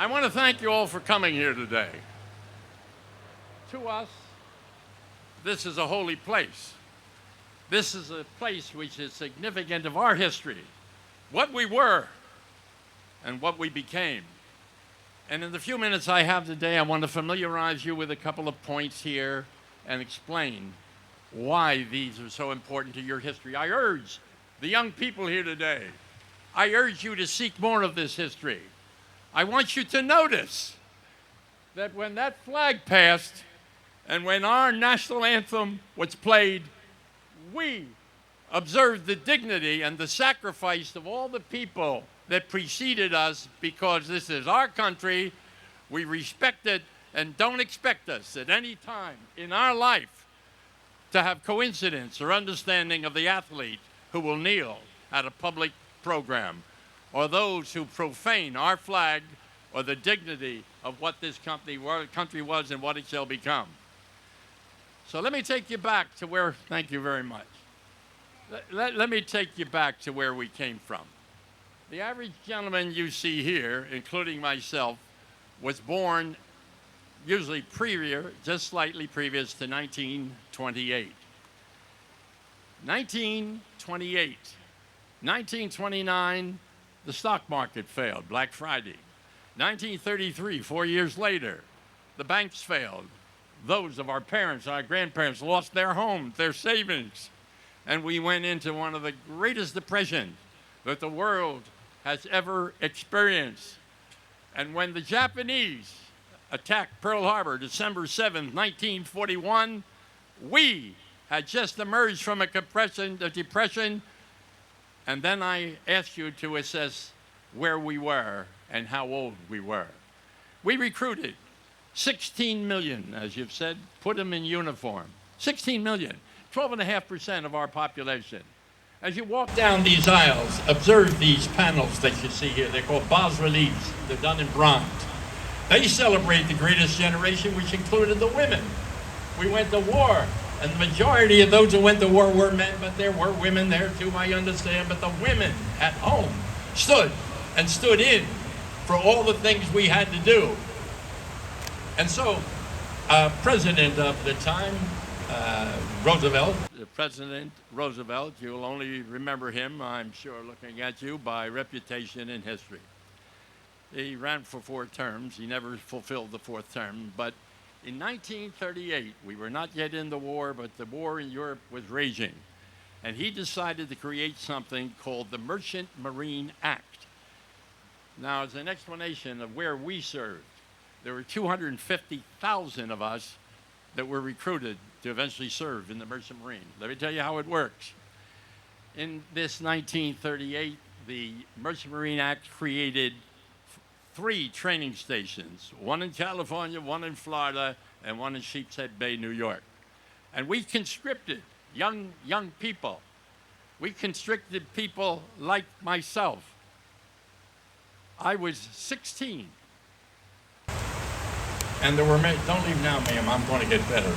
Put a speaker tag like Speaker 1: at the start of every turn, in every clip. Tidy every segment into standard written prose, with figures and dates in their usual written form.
Speaker 1: I want to thank you all for coming here today. To us, this is a holy place. This is a place which is significant of our history, what we were and what we became. And in the few minutes I have today, I want to familiarize you with a couple of points here and explain why these are so important to your history. I urge the young people here today, I urge you to seek more of this history. I want you to notice that when that flag passed and when our national anthem was played, we observed the dignity and the sacrifice of all the people that preceded us, because this is our country. We respect it and don't expect us at any time in our life to have coincidence or understanding of the athlete who will kneel at a public program, or those who profane our flag or the dignity of what this country was and what it shall become. So let me take you back to where, thank you very much. Let me take you back to where we came from. The average gentleman you see here, including myself, was born usually just slightly previous to 1928. 1928. 1929, the stock market failed, Black Friday. 1933, 4 years later, the banks failed. Those of our parents, our grandparents lost their homes, their savings. And we went into one of the greatest depressions that the world has ever experienced. And when the Japanese attacked Pearl Harbor, December 7th, 1941, we had just emerged from a depression. And then I asked you to assess where we were and how old we were. We recruited 16 million, as you've said, put them in uniform. 16 million, 12.5% of our population. As you walk down these aisles, observe these panels that you see here. They're called bas-reliefs. They're done in bronze. They celebrate the greatest generation, which included the women. We went to war, and the majority of those who went to war were men, but there were women there too, I understand. But the women at home stood in for all the things we had to do. And so, President of the time, President Roosevelt, you'll only remember him, I'm sure, looking at you, by reputation in history. He ran for 4 terms. He never fulfilled the 4th term. But in 1938, we were not yet in the war, but the war in Europe was raging. And he decided to create something called the Merchant Marine Act. Now, as an explanation of where we served, there were 250,000 of us that were recruited to eventually serve in the Merchant Marine. Let me tell you how it works. In this 1938, the Merchant Marine Act created 3 training stations, one in California, one in Florida, and one in Sheepshead Bay, New York. And we conscripted young people. We conscripted people like myself. I was 16. And there were many, don't leave now, ma'am, I'm going to get better.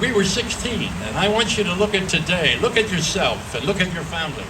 Speaker 1: We were 16, and I want you to look at today, look at yourself, and look at your family.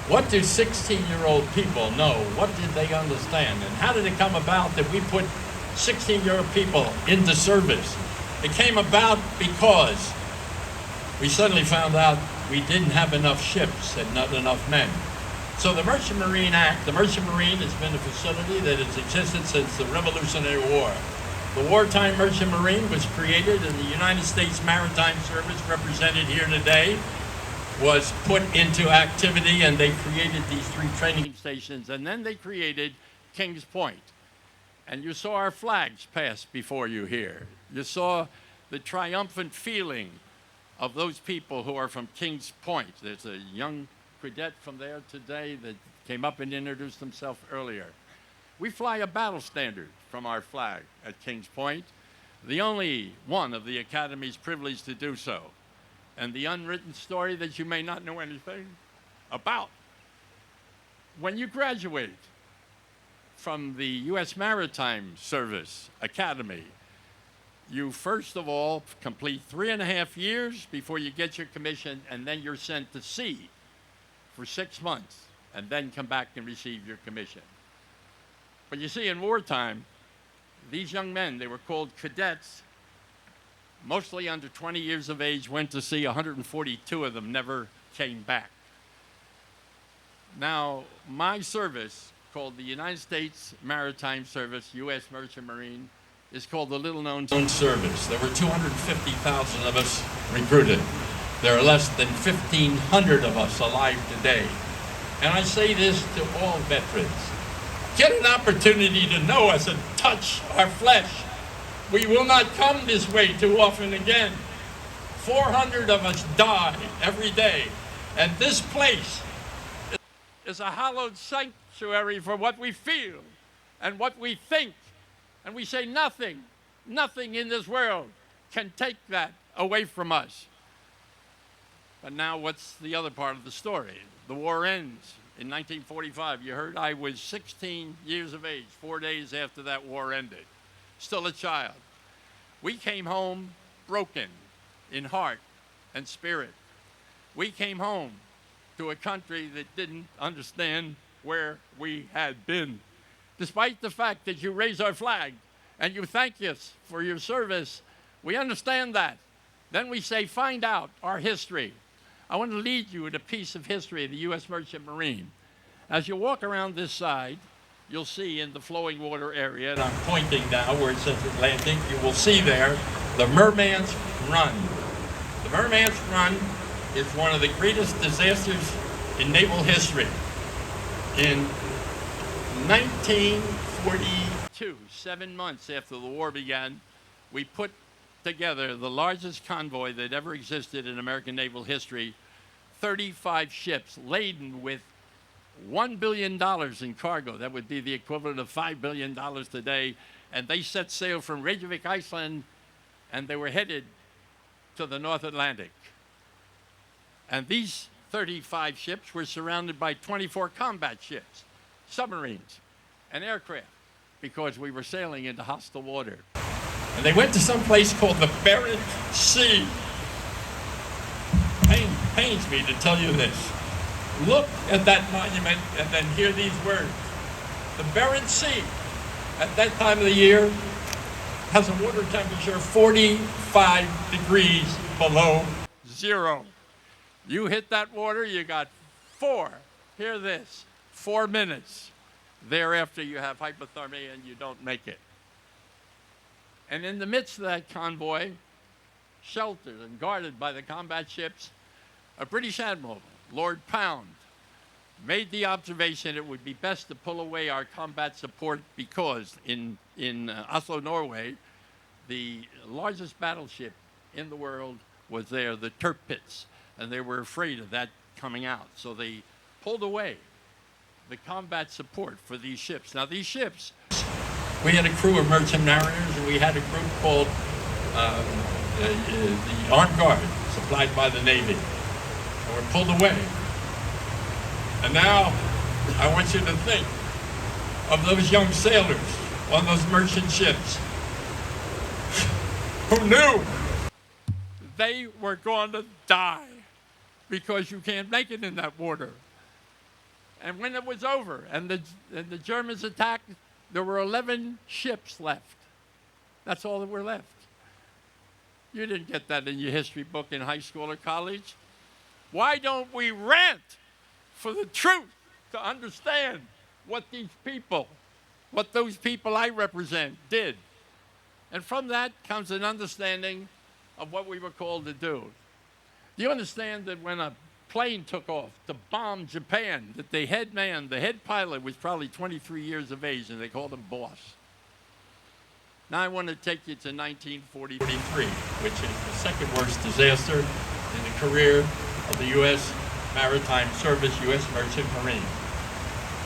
Speaker 1: What do 16-year-old people know? What did they understand? And how did it come about that we put 16-year-old people into service? It came about because we suddenly found out we didn't have enough ships and not enough men. So the Merchant Marine Act, the Merchant Marine has been a facility that has existed since the Revolutionary War. The wartime Merchant Marine was created, and the United States Maritime Service, represented here today, was put into activity, and they created these 3 training stations, and then they created Kings Point. And you saw our flags pass before you here. You saw the triumphant feeling of those people who are from Kings Point. There's a young cadet from there today that came up and introduced himself earlier. We fly a battle standard from our flag at Kings Point, the only one of the Academy's privileged to do so. And the unwritten story that you may not know anything about. When you graduate from the U.S. Maritime Service Academy, you first of all complete 3.5 years before you get your commission, and then you're sent to sea for 6 months. and then come back and receive your commission. But you see, in wartime, these young men, they were called cadets, mostly under 20 years of age, went to sea. 142 of them never came back. Now, my service, called the United States Maritime Service, U.S. Merchant Marine, is called the little-known service. There were 250,000 of us recruited. There are less than 1,500 of us alive today. And I say this to all veterans. Get an opportunity to know us and touch our flesh. We will not come this way too often again. 400 of us die every day. And this place is a hallowed sanctuary for what we feel and what we think. And we say nothing in this world can take that away from us. But now what's the other part of the story? The war ends in 1945. You heard I was 16 years of age, 4 days after that war ended. Still a child. We came home broken in heart and spirit. We came home to a country that didn't understand where we had been. Despite the fact that you raise our flag and you thank us for your service, we understand that. Then we say, find out our history. I want to lead you in a piece of history of the U.S. Merchant Marine. As you walk around this side, you'll see in the flowing water area, and I'm pointing now where it says Atlantic, you will see there the Merman's Run. The Merman's Run is one of the greatest disasters in naval history. In 1942, 7 months after the war began, we put together the largest convoy that ever existed in American naval history, 35 ships laden with $1 billion in cargo. That would be the equivalent of $5 billion today. And they set sail from Reykjavik, Iceland, and they were headed to the North Atlantic. And these 35 ships were surrounded by 24 combat ships, submarines, and aircraft, because we were sailing into hostile water. And they went to some place called the Bari Sea. Pains me to tell you this. Look at that monument and then hear these words. The Bari Sea, at that time of the year, has a water temperature 45 degrees below zero. You hit that water, you got hear this, 4 minutes. Thereafter, you have hypothermia and you don't make it. And in the midst of that convoy, sheltered and guarded by the combat ships, a British admiral, Lord Pound, made the observation it would be best to pull away our combat support because in Oslo, Norway, the largest battleship in the world was there, the Tirpitz, and they were afraid of that coming out. So they pulled away the combat support for these ships. Now these ships, we had a crew of merchant mariners, and we had a group called the Armed Guard, supplied by the Navy. And we're pulled away. And now I want you to think of those young sailors on those merchant ships who knew they were going to die because you can't make it in that water. And when it was over and the Germans attacked, there were 11 ships left. That's all that were left. You didn't get that in your history book in high school or college. Why don't we rant for the truth to understand what these people, what those people I represent did? And from that comes an understanding of what we were called to do. Do you understand that when a plane took off to bomb Japan, that the head man, the head pilot, was probably 23 years of age, and they called him boss? Now I want to take you to 1943, which is the second worst disaster in the career of the U.S. Maritime Service, U.S. Merchant Marine.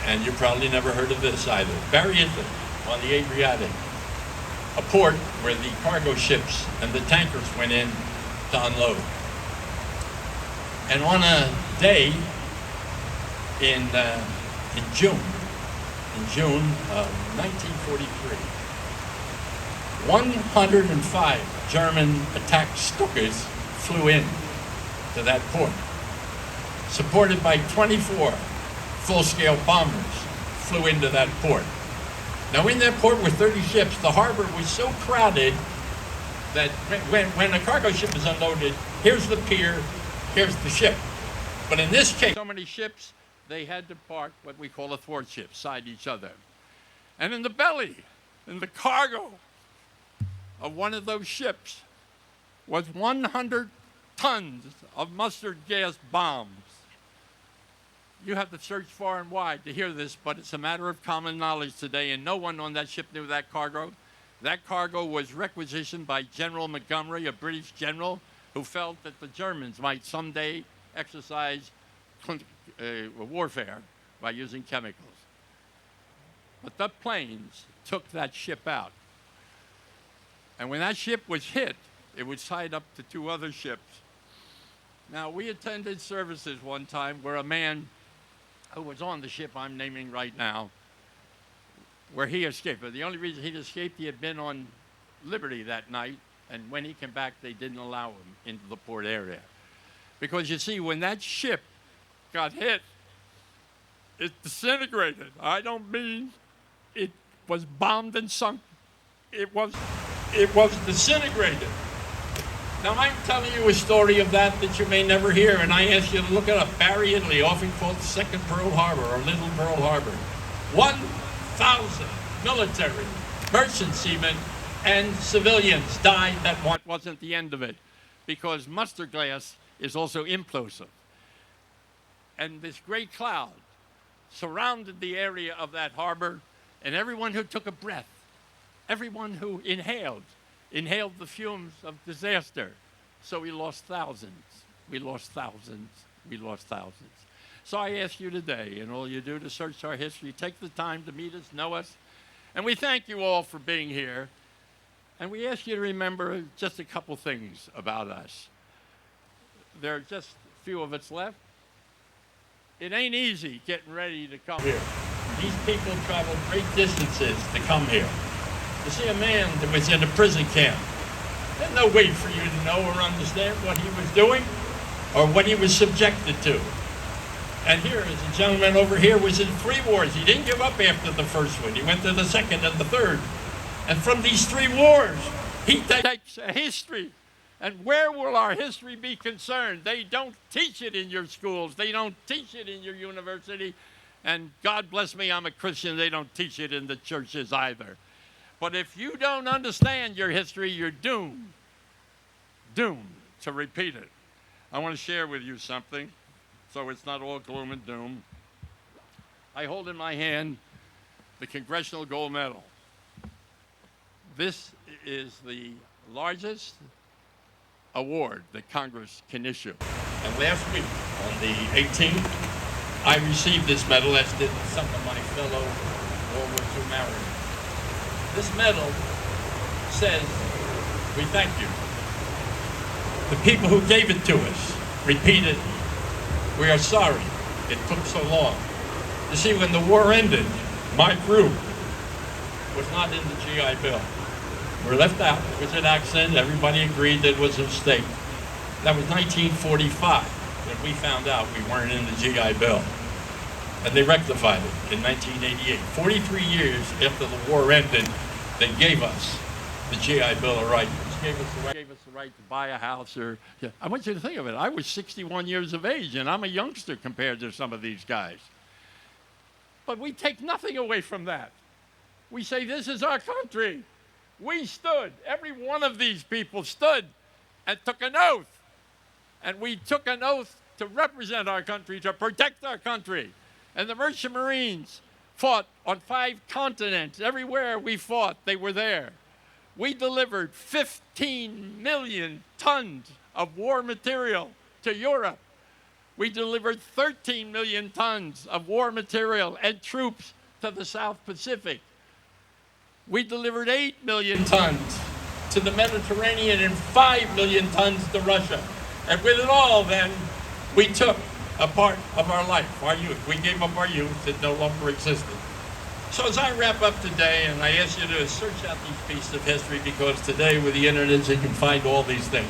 Speaker 1: And you probably never heard of this either. Bari, Italy, on the Adriatic, a port where the cargo ships and the tankers went in to unload. And on a day in June of 1943, 105 German attack Stukas flew in to that port, supported by 24 full-scale bombers flew into that port. Now in that port were 30 ships. The harbor was so crowded that when a cargo ship is unloaded, here's the pier, here's the ship. But in this case, so many ships, they had to park what we call a thwart ship, side each other. And in the belly, in the cargo of one of those ships was 100 tons of mustard gas bombs. You have to search far and wide to hear this, but it's a matter of common knowledge today, and no one on that ship knew that cargo. That cargo was requisitioned by General Montgomery, a British general, who felt that the Germans might someday exercise warfare by using chemicals. But the planes took that ship out. And when that ship was hit, it was tied up to 2 other ships. Now, we attended services one time where a man who was on the ship I'm naming right now, where he escaped. But the only reason he'd escaped, he had been on liberty that night, and when he came back, they didn't allow him into the port area. Because you see, when that ship got hit, it disintegrated. I don't mean it was bombed and sunk. It was disintegrated. Now, I'm telling you a story of that you may never hear, and I ask you to look it up. Bari, Italy, often called Second Pearl Harbor or Little Pearl Harbor. 1,000 military, merchant seamen, and civilians died. That wasn't the end of it, because mustard gas is also implosive. And this great cloud surrounded the area of that harbor, and everyone who took a breath, everyone who inhaled the fumes of disaster. So we lost thousands. We lost thousands. We lost thousands. So I ask you today, and all you do to search our history, take the time to meet us, know us, and we thank you all for being here. And we ask you to remember just a couple things about us. There are just a few of us left. It ain't easy getting ready to come here. These people travel great distances to come here. To see a man that was in a prison camp, there's no way for you to know or understand what he was doing or what he was subjected to. And here is a gentleman over here was in 3 wars. He didn't give up after the first one. He went to the second and the third. And from these 3 wars, he takes a history. And where will our history be concerned? They don't teach it in your schools. They don't teach it in your university. And God bless me, I'm a Christian. They don't teach it in the churches either. But if you don't understand your history, you're doomed to repeat it. I want to share with you something, so it's not all gloom and doom. I hold in my hand the Congressional Gold Medal. This is the largest award that Congress can issue. And last week, on the 18th, I received this medal, as did some of my fellow World War II mariners. This medal says, we thank you. The people who gave it to us repeated, we are sorry it took so long. You see, when the war ended, my group was not in the GI Bill. We were left out. It was an accident. Everybody agreed that it was a mistake. That was 1945 when we found out we weren't in the GI Bill. And they rectified it in 1988. 43 years after the war ended, they gave us the GI Bill of Rights. Gave us the right to buy a house. I want you to think of it. I was 61 years of age, and I'm a youngster compared to some of these guys. But we take nothing away from that. We say, this is our country. We stood. Every one of these people stood and took an oath. And we took an oath to represent our country, to protect our country. And the Merchant Marines fought on 5 continents. Everywhere we fought, they were there. We delivered 15 million tons of war material to Europe. We delivered 13 million tons of war material and troops to the South Pacific. We delivered 8 million tons to the Mediterranean and 5 million tons to Russia. And with it all, then, we took a part of our life, our youth. We gave up our youth. It no longer existed. So as I wrap up today, and I ask you to search out these pieces of history, because today with the internet you can find all these things.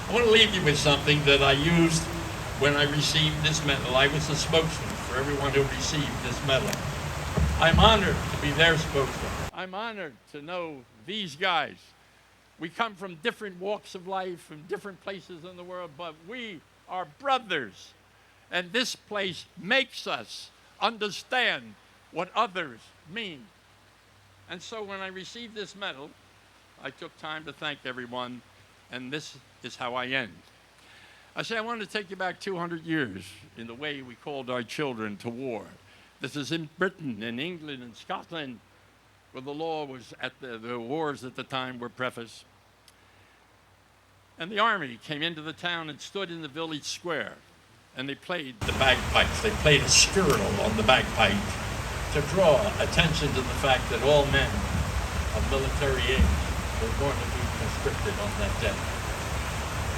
Speaker 1: I want to leave you with something that I used when I received this medal. I was a spokesman for for everyone who received this medal. I'm honored to be their spokesman. I'm honored to know these guys. We come from different walks of life, from different places in the world, but we are brothers. And this place makes us understand what others mean. And so when I received this medal, I took time to thank everyone, and this is how I end. I say I want to take you back 200 years in the way we called our children to war. This is in Britain, in England, and Scotland, where the law was at the wars at the time were prefaced. And the army came into the town and stood in the village square, and they played the bagpipes. They played a skirl on the bagpipe to draw attention to the fact that all men of military age were going to be conscripted on that day.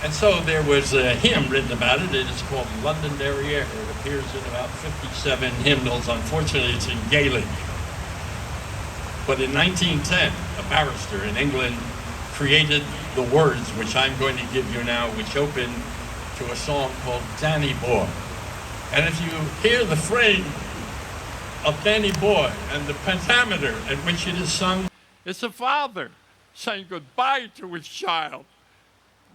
Speaker 1: And so there was a hymn written about it. It is called Londonderry Air. It appears in about 57 hymnals. Unfortunately, it's in Gaelic. But in 1910, a barrister in England created the words, which I'm going to give you now, which open to a song called Danny Boy. And if you hear the frame of Danny Boy and the pentameter at which it is sung, it's a father saying goodbye to his child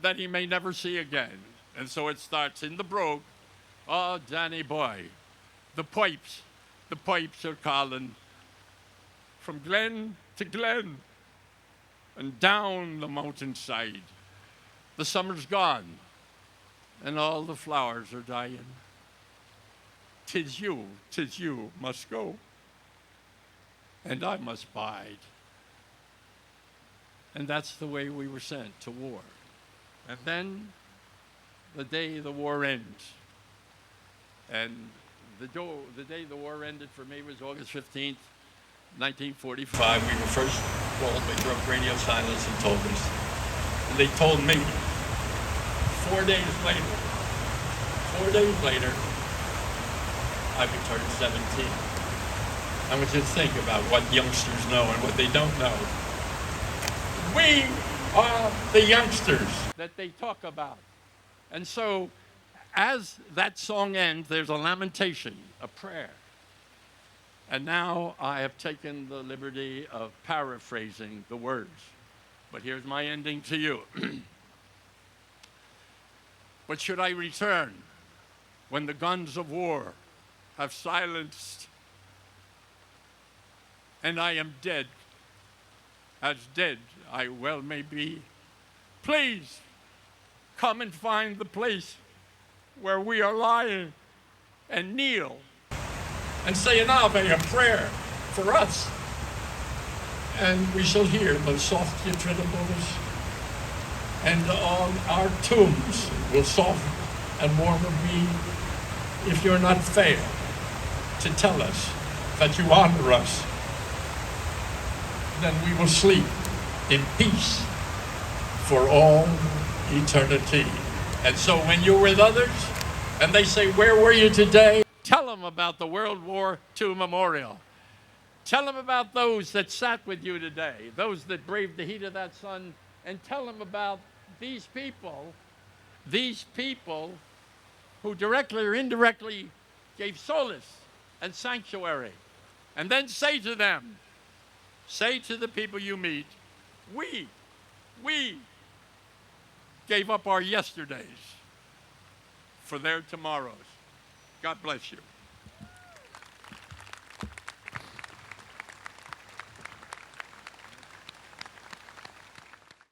Speaker 1: that he may never see again. And so it starts in the brogue, oh, Danny Boy, the pipes are calling from glen to glen and down the mountainside. The summer's gone and all the flowers are dying. 'Tis you must go, and I must bide. And that's the way we were sent to war. And then the day the war ends. And the day the war ended for me was August 15th, 1945. We were first called. They broke radio silence and told us. And they told me 4 days later, I would turn 17. I want you to think about what youngsters know and what they don't know. We are the youngsters that they talk about. And so, as that song ends, there's a lamentation, a prayer. And now I have taken the liberty of paraphrasing the words. But here's my ending to you. But should I return when the guns of war have silenced and I am dead, as dead I well may be, please come and find the place where we are lying and kneel and say an Ave, a prayer for us. And we shall hear the soft yitridibbles, and on our tombs will soft and warmer be, if you're not fair to tell us that you honor us. Then we will sleep in peace for all eternity. And so when you're with others and they say, where were you today? Tell them about the World War II Memorial. Tell them about those that sat with you today, those that braved the heat of that sun, and tell them about these people who directly or indirectly gave solace and sanctuary. And then say to them, say to the people you meet, we gave up our yesterdays for their tomorrows. God bless you.